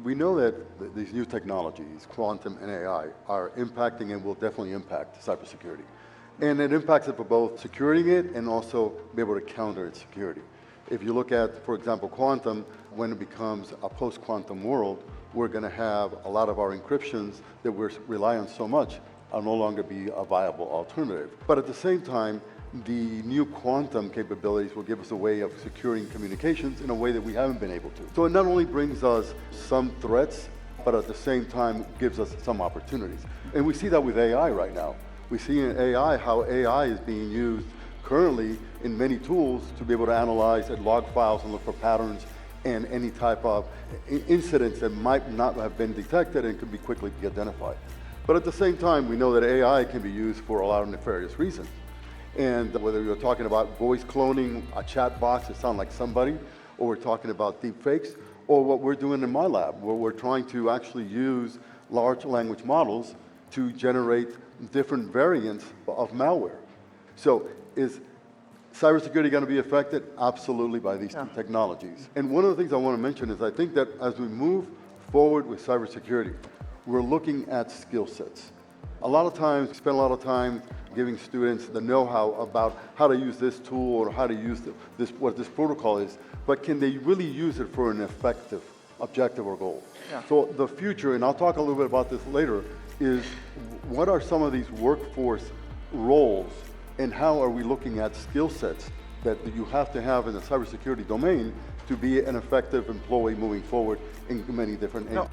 We know that these new technologies, quantum and AI, are impacting and will definitely impact cybersecurity. And it impacts it for both securing it and also be able to counter its security. If you look at, for example, quantum, when it becomes a post-quantum world, we're going to have a lot of our encryptions that we rely on so much will no longer be a viable alternative. But at the same time, the new quantum capabilities will give us a way of securing communications in a way that we haven't been able to. So it not only brings us some threats, but at the same time gives us some opportunities. And we see that with AI right now. We see in AI how AI is being used currently in many tools to be able to analyze and log files and look for patterns and any type of incidents that might not have been detected and could be quickly be identified. But at the same time, we know that AI can be used for a lot of nefarious reasons. And whether you're talking about voice cloning, a chat box that sounds like somebody, or we're talking about deepfakes, or what we're doing in my lab, where we're trying to actually use large language models to generate different variants of malware. So is cybersecurity going to be affected? Absolutely, by these two technologies. And one of the things I want to mention is I think that as we move forward with cybersecurity, we're looking at skill sets. A lot of times, we spend a lot of time giving students the know-how about how to use this tool or how to use what this protocol is, but can they really use it for an effective objective or goal? So the future, and I'll talk a little bit about this later, is what are some of these workforce roles and how are we looking at skill sets that you have to have in the cybersecurity domain to be an effective employee moving forward in many different areas.